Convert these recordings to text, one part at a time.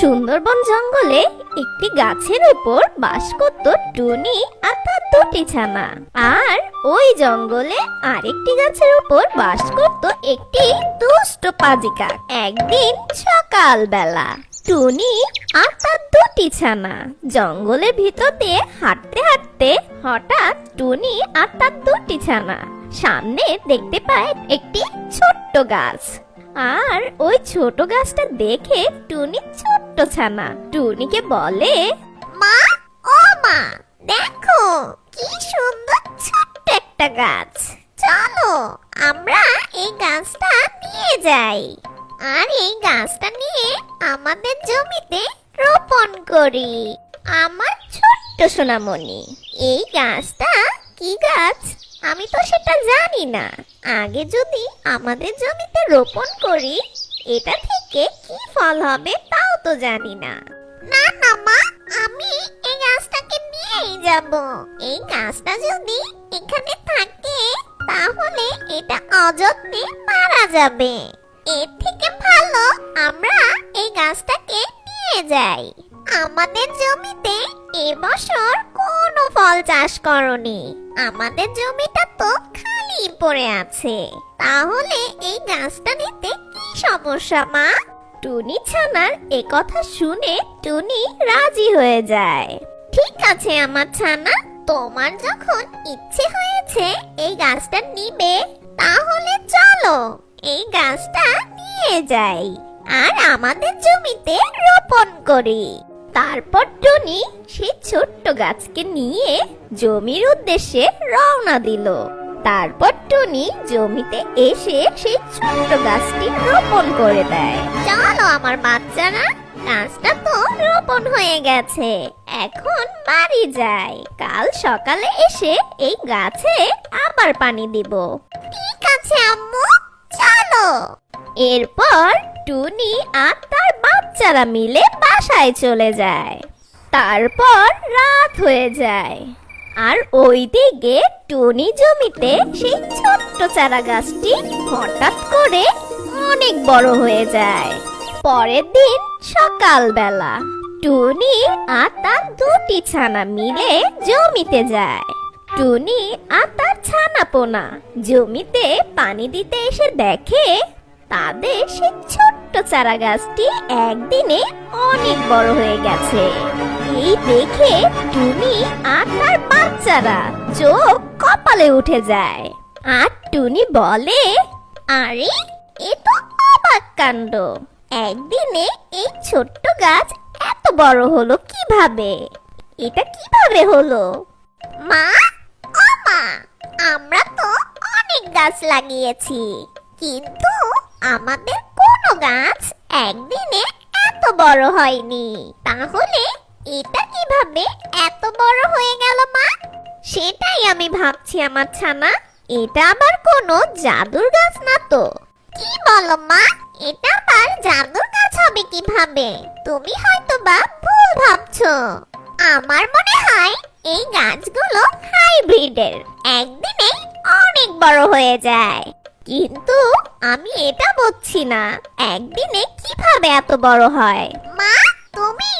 সুন্দরবন জঙ্গলে একটি গাছের উপর বাস করত টুনি আর তার দুটি ছানা। আর ওই জঙ্গলে আরেকটি গাছের উপর বাস করত একটি দুষ্ট পাজি কাক। একদিন সকালবেলা টুনি আর তার দুটি ছানা জঙ্গলের ভিতর দিয়ে হাঁটতে হাঁটতে হঠাৎ টুনি আর তার দুটি ছানা সামনে দেখতে পায় একটি ছোট্ট গাছ। আর ওই ছোট গাছটা দেখে টুনি ছোট্ট ছানা টুনিকে বলে, মা, ও মা, দেখো কি সুন্দর ছোট্ট একটা গাছ। চলো আমরা এই গাছটা নিয়ে যাই আর এই গাছটা নিয়ে আমাদের জমিতে রোপণ করি। আমার ছোট্ট সোনামণি, এই গাছটা কি গাছ আমি তো সেটা জানি না। আগে যদি আমাদের জমিতে রোপণ করি এটা থেকে কি ফল হবে তাও তো জানি না। না না মা, আমি এই গাছটাকে নিয়েই যাব। এই গাছটা যদি এখানে থাকে তাহলে এটা অযত্নে মারা যাবে। এর থেকে ভালো আমরা এই গাছটাকে নিয়ে যাই। আমাদের জমিতে এবছর কোনো ফল চাষ করনি, আমাদের জমিটা তো খালি পড়ে আছে। তাহলে এই গাছটা নিতে কি সমস্যা মা? টুনি ছানার এ কথা শুনে টুনি রাজি হয়ে যায়। ঠিক আছে আমার ছানা, তোমার যখন ইচ্ছে হয়েছে এই গাছটা নিবে তাহলে চলো এই গাছটা নিয়ে যাই আর আমাদের জমিতে রোপণ করি। তারপর টুনি সেই ছোট্ট গাছকে নিয়ে জমির উদ্দেশ্যে রওনা দিল। তারপর টুনি জমিতে এসে সেই ছোট্ট গাছটি রোপণ করে দেয়। চলো আমার বাচ্চারা, গাছটা তো রোপণ হয়ে গেছে, এখন বাড়ি যাই। কাল সকালে এসে এই গাছে আবার পানি দিব। ঠিক আছে আম্মু, চলো। এরপর টুনি আর তার বাচ্চারা মিলে বাসায় চলে যায়। তারপর রাত হয়ে যায় আর ওইদিকে টুনি জমিতে সেই ছোট্ট চারা গাছটি হঠাৎ করে অনেক বড় হয়ে যায়। পরের দিন সকালবেলা টুনি আর তার দুটি ছানা মিলে জমিতে যায়। টুনি আর তার ছানাপোনা জমিতে পানি দিতে এসে দেখে তাদের সেই ছোট্ট চারা গাছটি একদিনে অনেক বড় হয়ে গেছে। এই দেখে টুনি আর তার বাচ্চারা চোখ কপালে উঠে যায়। আর টুনি বলে, আরে এ তো অবাক কাণ্ড, একদিনে এই ছোট্ট গাছ এত বড় হলো কিভাবে? এটা কিভাবে হলো? মা, ও মা, আমরা তো অনেক গাছ লাগিয়েছি, কিন্তু আমাদের কোনো গাছ একদিনে এত বড় হয়নি। তাহলে এটা কিভাবে এত বড় হয়ে গেল মা? সেটাই আমি ভাবছি আমার ছানা, এটা আবার কোনো জাদুর গাছ না তো। কি বলো মা, এটা আবার জাদুর গাছ হবে কিভাবে? তুমি হয়তো বা ভুল ভাবছো। আমার মনে হয় এই গাছগুলো হাইব্রিডের, একদিনে অনেক বড় হয়ে যায়। কিন্তু আমি এটা বুঝছি না, একদিনে কিভাবে এত বড় হয়? মা, তুমি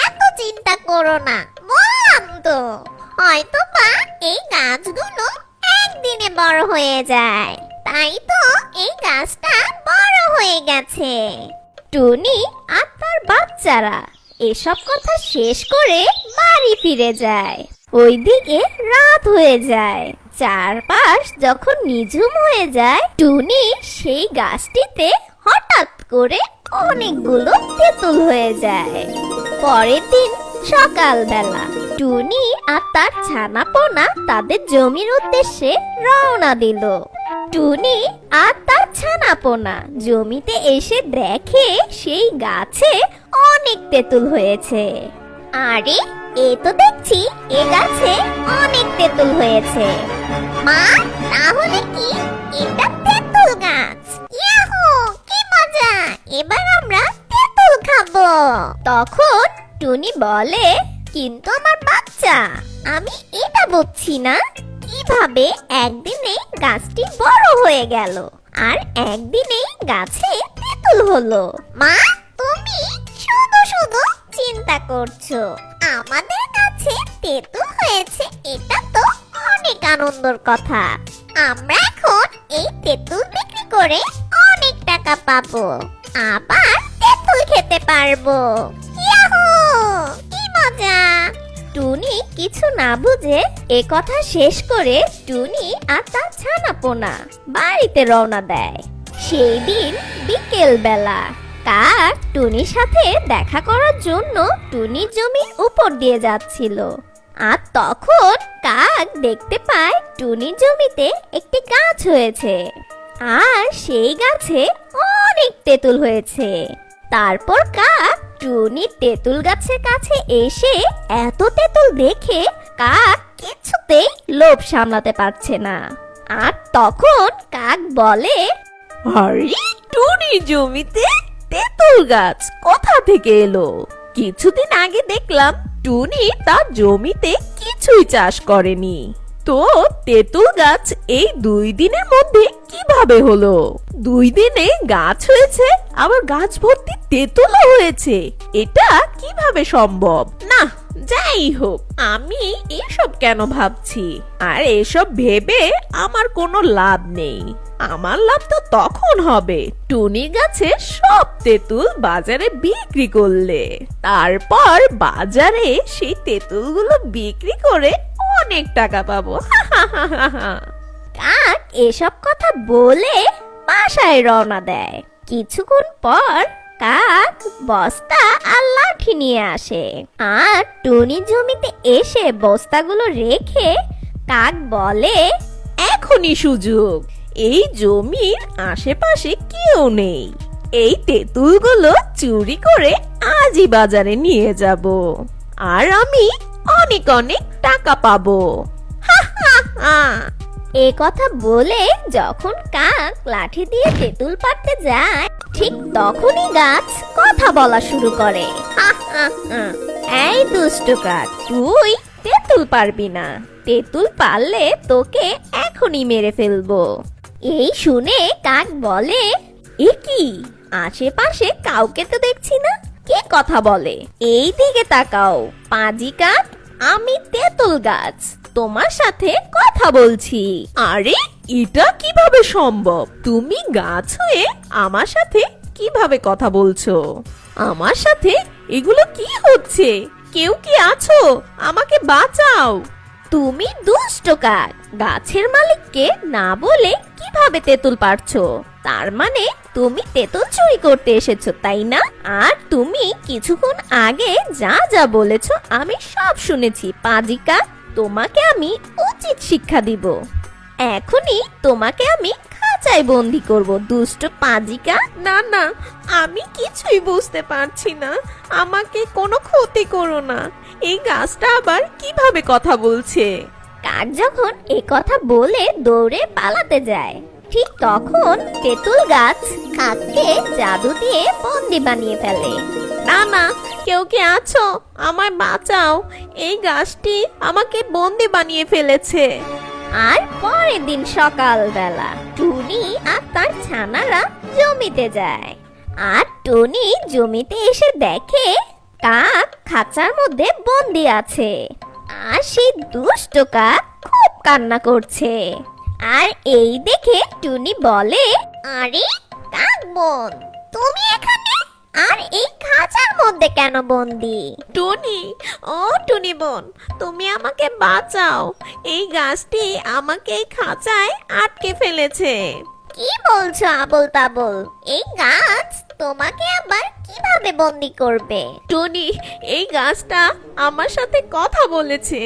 এত চিন্তা করো না, বললাম তো হয়তো বা এই গাছগুলো একদিনে বড় হয়ে যায়, তাই তো এই গাছটা বড় হয়ে গেছে। টুনি আর তার বাচ্চারা এসব কথা শেষ করে বাড়ি ফিরে যায়। ওইদিকে রাত হয়ে যায়। চারপাশ যখন নিঝুম হয়ে যায় টুনি সেই গাছটিতে হঠাৎ করে অনেকগুলো তেঁতুল হয়ে যায়। পরের দিন সকালবেলা টুনি আর তার ছানাপোনা তাদের জমির উদ্দেশ্যে রওনা দিল। টুনি আর তার ছানাপোনা জমিতে এসে দেখে সেই গাছে অনেক তেঁতুল হয়েছে। আরে এ তো দেখছি এ গাছে অনেক তেঁতুল হয়েছে। মা, তাহলে কি এটা তেঁতুল গাছ? ইয়াহু, কি মজা, এবার আমরা তেঁতুল খাবো। তখন টুনি বলে, কিন্তু আমার বাচ্চা, আমি এটা বুঝছি না কিভাবে একদিনে গাছটি বড় হয়ে গেল আর একদিনেই গাছে তেঁতুল হলো। মা, তুমি শুধু শুধু চিন্তা করছো? আমাদের কাছে তেঁতুল হয়েছে, এটা তো অনেক আনন্দের কথা। আমরা এখন এই তেঁতুল বিক্রি করে অনেক টাকা পাবো, আবার তেঁতুল খেতে পারবো। ইয়াহু! কি মজা! টুনি কিছু না বুঝে এ কথা শেষ করে টুনি আর তার ছানাপোনা বাড়িতে রওনা দেয়। সেই দিন বিকেল বেলা কাক টুনির সাথে দেখা করার জন্য টুনির জমির উপর দিয়ে যাচ্ছিল। আর তখন কাক দেখতে পায় টুনির জমিতে একটি গাছ হয়েছে, আর সেই গাছে অনেক তেঁতুল হয়েছে। তারপর কাক টুনি তেঁতুল গাছের কাছে এসে এত তেঁতুল দেখে কাক কিছুতেই লোভ সামলাতে পারছে না। আর তখন কাক বলে, আরে টুনি জমিতে তেঁতুল গাছ কোথা থেকে এলো? কিছুদিন আগে দেখলাম টুনি তার জমিতে কিছুই চাষ করেনি, তো তেঁতুল গাছ এই 2 দিনের মধ্যে কিভাবে হলো? 2 দিনে গাছ হয়েছে, আবার গাছ ভর্তি তেঁতুলও হয়েছে, এটা কিভাবে সম্ভব? না, যাই হোক, আমি এসব কেন ভাবছি? আর এসব ভেবে আমার কোনো লাভ নেই। আমার লাভ তো তখন হবে টুনি গাছে সব তেঁতুল বাজারে বিক্রি করলে। তারপর বাজারে সেই তেঁতুলগুলো বিক্রি করে অনেক টাকা পাবো। কাক এসব কথা বলে বাসায় রওনা দেয়। কিছুক্ষণ পর কাক বস্তা আর লাঠি নিয়ে আসে, আর টুনি জমিতে এসে বস্তাগুলো রেখে কাক বলে, এখনই সুযোগ। এই জমির আশেপাশে কেউ নেই, এই তেঁতুলগুলো চুরি করে আজই বাজারে নিয়ে যাব, আর আমি অনেক অনেক টাকা পাবো। এ কথা বলে যখন কাক লাঠি দিয়ে তেঁতুল পাড়তে যায়, ঠিক তখনই গাছ কথা বলা শুরু করে। এই দুষ্টু কাক, তুই তেঁতুল পারবি না, তেঁতুল পারলে তোকে এখনই মেরে ফেলবো। এই শুনে কাক বলে, এ কি, আশেপাশে কাউকে তো দেখছি না, কে কথা বলে? এই দিকে তাকাও পাজি কাক, আমি তেঁতুল গাছ, তোমার সাথে কথা বলছি। আরে এটা কিভাবে সম্ভব? তুমি গাছ হয়ে আমার সাথে কিভাবে কথা বলছো? আমার সাথে এগুলো কি হচ্ছে? কেউ কি আছো? আমাকে বাঁচাও। তুমি দুষ্ট কাক, গাছের মালিককে না বলে কিভাবে তেঁতুল পারছো? তার মানে তুমি তেঁতুল চুরি করতে এসেছো, তাই না? আর তুমি কিছুক্ষণ আগে যা যা বলেছো আমি সব শুনেছি পাজি কাক, তোমাকে আমি উচিত শিক্ষা দিব। এখনই তোমাকে আমি খাঁচায় বন্দি করব, দুষ্ট পাজিকা। না না, আমি কিছুই বুঝতে পারছি না, আমাকে কোনো ক্ষতি করো না। এই গাছটা আবার কিভাবে কথা বলছে? কাক যখন এ কথা বলে দৌড়ে পালাতে যায়, ঠিক তখন তেঁতুল গাছ কাককে জাদু দিয়ে বন্দি বানিয়ে ফেলে। না না, কেউ কি আছো? আমায় বাঁচাও, এই গাছটি আমাকে বন্দি বানিয়ে ফেলেছে। আর পরের দিন সকালবেলা টুনি আর তার ছানারা জমিতে যায়, আর টুনি জমিতে এসে দেখে কাক খাঁচার মধ্যে বন্দি আছে, আর সেই দুষ্ট কাক খুব কান্না করছে। আর এই দেখে টুনি বলে, আরে কাক বোন, তুমি এখানে? আর এই খাঁচার মধ্যে কেন বন্দি? টুনি, ও টুনি বোন, তুমি আমাকে বাঁচাও, এই গাছটি আমাকে এই খাঁচায় আটকে ফেলেছে। কি বলছো আবোল তাবোল? এই গাছ তোমাকে আবার কিভাবে বন্দি করবে? টুনি, এই গাছটা আমার সাথে কথা বলেছে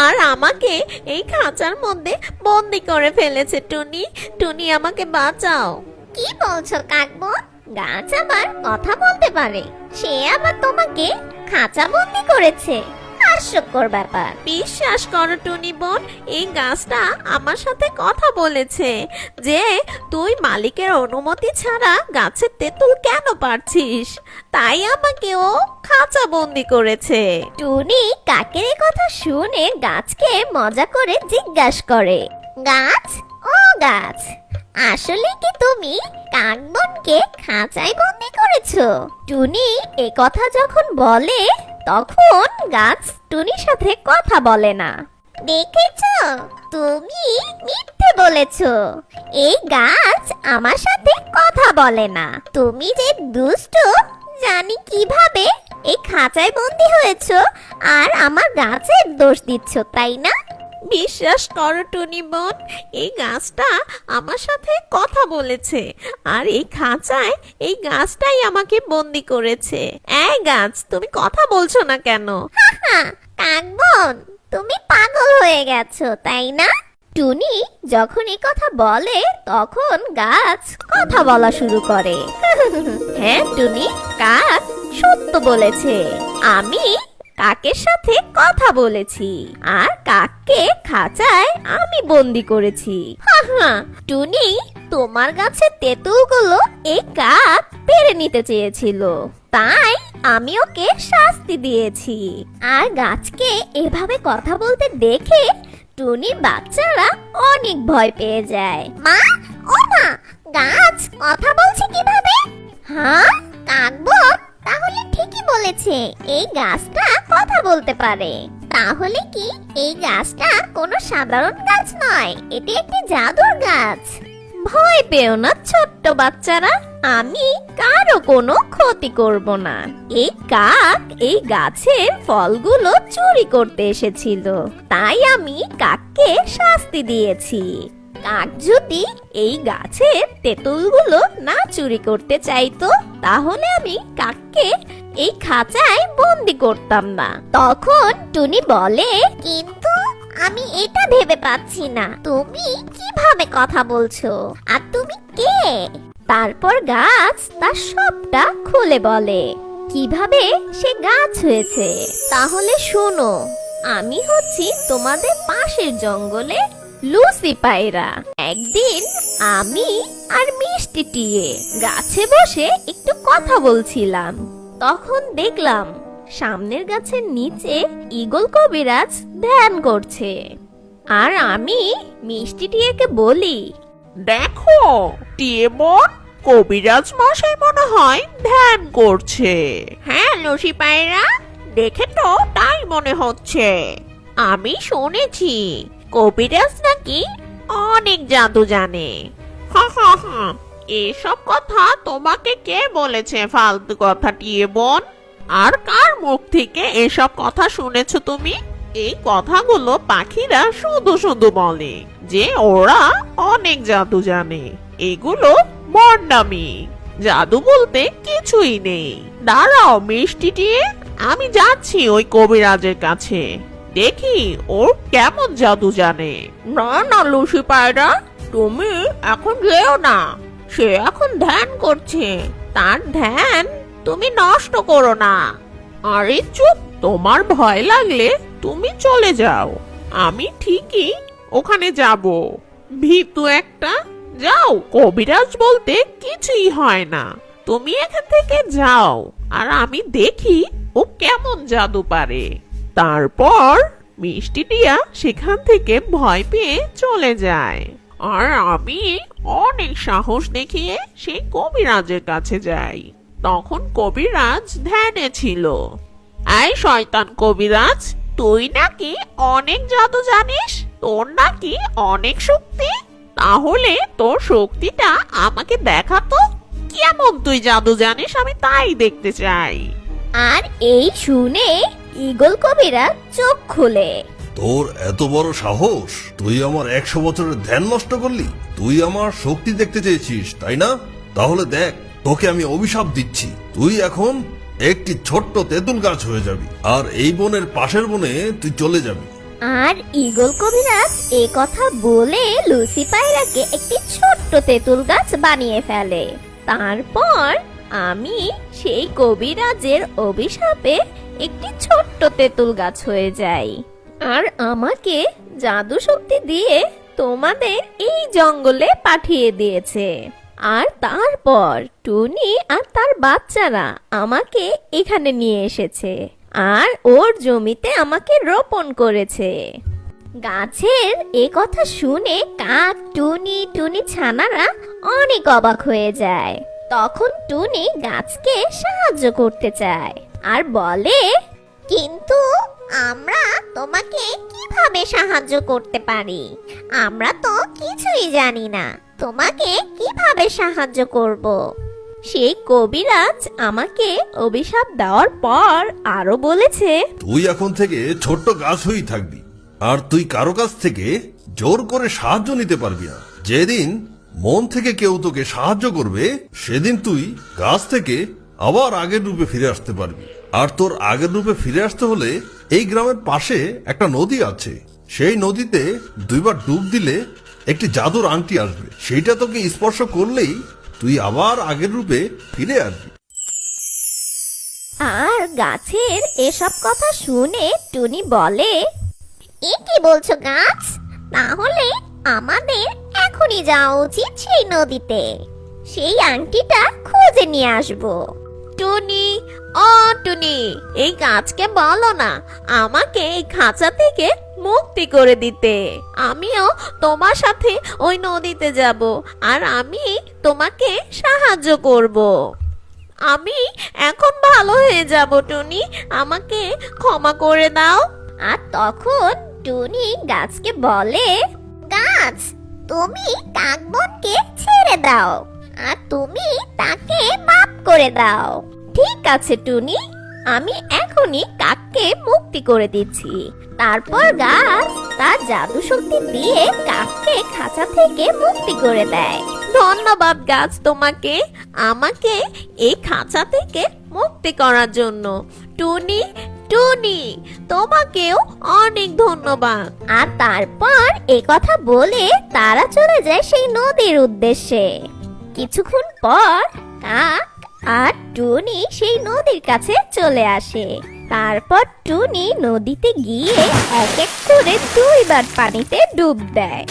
আর আমাকে এই খাঁচার মধ্যে বন্দি করে ফেলেছে। টুনি, টুনি আমাকে বাঁচাও। কি বলছো কাকবোন? গাছ আবার কথা বলতে পারে? সে আবার তোমাকে খাঁচা বন্দি করেছে? হাস্যকর ব্যাপার। বিশ্বাস করো টুনি বোন, এই গাছটা আমার সাথে কথা বলেছে যে তুই মালিকের অনুমতি ছাড়া গাছের তেঁতুল কেন পারছিস, তাই আমাকে ও খাঁচা বন্দি করেছে। টুনি কাকের এই কথা শুনে গাছকে মজা করে জিজ্ঞাসা করে, গাছ, ও গাছ, আসলে কি তুমি কাকবনকে খাঁচায় বন্দি করেছো? টুনি এ কথা যখন বলে তখন গাছ টুনির সাথে কথা বলে না। দেখেছো, তুমি মিথ্যে বলেছো। এই গাছ আমার সাথে কথা বলে না। তুমি যে দুষ্টু, জানি কিভাবে এই খাঁচায় বন্দি হয়েছো আর আমার গাছের দোষ দিচ্ছ, তাই না? বিশ্বাস করো টুনি বোন, এই গাছটা আমার সাথে কথা বলেছে আর এই খাঁচায় এই গাছটাই আমাকে বন্দি করেছে। এই গাছ, তুমি কথা বলছো না কেন? হ্যাঁ, কাকবন, তুমি পাগল হয়ে গেছো, তাই না? টুনি যখন এই কথা বলে তখন গাছ কথা বলা শুরু করে। হ্যাঁ টুনি, কাক সত্য বলেছে। আমি কাকের সাথে কথা বলেছি আর কাককে খাঁচায় আমি বন্দি করেছি। টুনি, তোমার গাছের তেঁতুলগুলো এই কাক পেরে নিতে চেয়েছিল, তাই আমি ওকে শাস্তি দিয়েছি। আর গাছকে এভাবে কথা বলতে দেখে টুনির বাচ্চারা অনেক ভয় পেয়ে যায়। মা, ও মা, গাছ কথা বলছে কিভাবে? হ্যাঁ, কাকবন তাহলে ঠিকই বলেছে, এই গাছটা কথা বলতে পারে। তাহলে কি এই গাছটা কোনো সাধারণ গাছ নয়, এটি একটি জাদুর গাছ। ভয় পেও না ছোট্ট বাচ্চারা, আমি কারো কোনো ক্ষতি করব না। এই কাক এই গাছের ফলগুলো চুরি করতে এসেছিল, তাই আমি কাককে শাস্তি দিয়েছি। কাক যদি এই গাছের তেঁতুলগুলো না চুরি করতে চাইতো তাহলে আমি কাককে এই খাঁচায় বন্দি করতাম না। তখন টুনি বলে, কিন্তু আমি এটা ভেবে পাচ্ছি না, তুমি কিভাবে কথা বলছো আর তুমি কে? তারপর গাছ তার সবটা খুলে বলে কিভাবে সে গাছ হয়েছে। তাহলে শোনো, আমি হচ্ছি তোমাদের পাশের জঙ্গলে লুসি পায়রা। একদিন আমি আর মিষ্টি টিয়ে গাছে বসে একটু কথা বলছিলাম, তখন দেখলাম সামনের গাছের নিচে ঈগল কবিরাজ ধ্যান করছে। আর আমি মিষ্টি টিয়েকে বলি, দেখো টিয়ে বোন, কবিরাজ মশাই মনে হয় ধ্যান করছে। হ্যাঁ লুসি পায়রা, দেখে তো তাই মনে হচ্ছে। আমি শুনেছি কবিরাজ নাকি অনেক জাদু জানে। এসব কথা তোমাকে কে বলেছে ফালতু কথা টিয়ে বোন? আর কার মুখ থেকে এসব কথা শুনেছো তুমি? এই কথাগুলো পাখিরা শুধু শুধু বলে যে ওরা অনেক জাদু জানে। এগুলো বন্ডামি, জাদু বলতে কিছুই নেই। দাঁড়াও মিষ্টিটি, আমি যাচ্ছি ওই কবিরাজের কাছে, দেখি ওর কেমন জাদু জানে। না না লুসি পায়রা, তুমি এখন যেও না, সে এখন ধ্যান করছে, তার ধ্যান তুমি নষ্ট করো না। আরে চুপ, তোমার ভয় লাগলে তুমি চলে যাও, আমি ঠিকই ওখানে যাব। ভীতু একটা, যাও, কবিরাজ বলতে কিছুই হয় না, তুমি এখান থেকে যাও আর আমি দেখি ও কেমন জাদু পারে। তারপর মিষ্টি টিয়া সেখান থেকে ভয় পেয়ে চলে যায় আর আমি অনেক সাহস দেখিয়ে সেই কবিরাজের কাছে যাই। তখন কবিরাজ ধ্যানে ছিল। এই শয়তান কবিরাজ, তুই নাকি অনেক জাদু জানিস, তোর নাকি অনেক শক্তি, তাহলে তোর শক্তিটা আমাকে দেখাতো, কেমন তুই জাদু জানিস আমি তাই দেখতে চাই। আর এই শুনে ঈগল কবিরাজ চোখ খুলে। তোর এত বড় সাহস, তুই আমার 100 বছরের ধ্যান নষ্ট করলি? তুই আমার শক্তি দেখতে চেয়েছিস তাই না? তাহলে দেখ, তোকে আমি অভিশাপ দিচ্ছি, তুই এখন একটি ছোট্ট তেঁতুল গাছ হয়ে যাবি আর এই বনের পাশের বনে তুই চলে যাবি। আর ঈগল কবিরাজ এ কথা বলে লুসি পায়রাকে একটি ছোট্ট তেঁতুল গাছ বানিয়ে ফেলে। তারপর আমি সেই কবিরাজের অভিশাপে একটি ছোট্ট তেঁতুল গাছ হয়ে যাই আর আমাকে জাদু শক্তি দিয়ে তোমাদের এই জঙ্গলে পাঠিয়ে দিয়েছে। আর তারপর টুনি আর তার বাচ্চারা আমাকে এখানে নিয়ে এসেছে আর ওর জমিতে আমাকে রোপণ করেছে। গাছের এ কথা শুনে কাক, টুনি, টুনি ছানারা অনেক অবাক হয়ে যায়। তখন টুনি গাছকে সাহায্য করতে চায় আর বলে, কিন্তু আমরা তোমাকে কিভাবে সাহায্য করতে পারি? আমরা তো কিছুই জানি না, তোমাকে কিভাবে সাহায্য করব? সেই কবিরাজ আমাকে অভিশাপ দেওয়ার পর আরো বলেছে, তুই এখন থেকে ছোট্ট গাছ হয়েই থাকবি, আর তুই কারো কাছ থেকে জোর করে সাহায্য নিতে পারবি না। যেদিন মন থেকে কেউ তোকে সাহায্য করবে, সেদিন তুই গাছ থেকে আবার আগের রূপে ফিরে আসতে পারবি। আর তোর আগের রূপে ফিরে আসতে হলে এই গ্রামের পাশে একটা নদী আছে, সেই নদীতে 2 বার ডুব দিলে একটি জাদুর আংটি আসবে, সেইটা তোকে স্পর্শ করলেই তুই আবার আগের রূপে ফিরে আসবি। আর গাছের এসব কথা শুনে টুনি বলে, এ কি বলছো গাছ? তাহলে আমাদের এখনই যাওয়া উচিত সেই নদীতে, সেই আংটিটা খুঁজে নিয়ে আসবো। টুনি, ও টুনি, এই গাছকে বলো না আমাকে এই খাঁচা থেকে মুক্তি করে দিতে। আমিও তোমার সাথে ওই নদীতে যাব, আর আমি তোমাকে সাহায্য করব। আমি এখন ভালো হয়ে যাব টুনি, আমাকে ক্ষমা করে দাও। আর তখন টুনি গাছকে বলে, গাছ, তুমি কাকবনকে ছেড়ে দাও, আর তুমি তাকে মাফ করে দাও। ঠিক আছে টুনি, আমি এখনই কাককে মুক্তি করে দিচ্ছি। তারপর গাছ তার জাদু শক্তি দিয়ে কাককে খাঁচা থেকে মুক্তি করে দেয়। ধন্যবাদ গাছ তোমাকে, আমাকে এই খাঁচা থেকে মুক্তি করার জন্য। টুনি, টুনি, তোমাকেও অনেক ধন্যবাদ। আর তারপর এ কথা বলে তারা চলে যায় সেই নদীর উদ্দেশ্যে। কিছুক্ষণ পর কাক আর টুনি সেই নদীর কাছে চলে আসে। তারপর টুনি নদীতে গিয়ে এক এক করে 2 বার পানিতে ডুব দেয়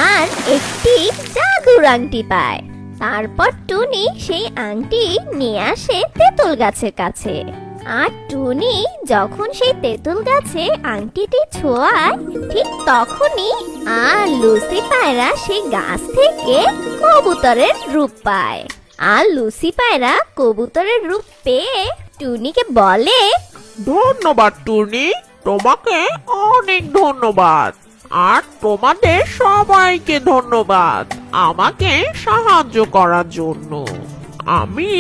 আর একটি জাদুর আংটি পায়। তারপর টুনি সেই আংটি নিয়ে আসে তেঁতুল গাছের কাছে। আর টুনি যখন সেই তেঁতুল গাছে আংটিটি ছোঁয়ায়, ঠিক তখনই আর লুসি পায়রা সেই গাছ থেকে কবুতরের রূপ পায়। আর লুসি পায়রা কবুতরের রূপ পেয়ে টুনিকে বলে, ধন্যবাদ টুনি, তোমাকে অনেক ধন্যবাদ। আর তোমাদের সবাইকে ধন্যবাদ আমাকে সাহায্য করার জন্য। আমি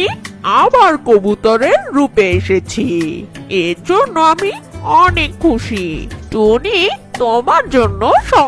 আবার কবুতরের রূপে এসেছি, এর জন্য আমি অনেক খুশি। টুনি, তোমার জন্য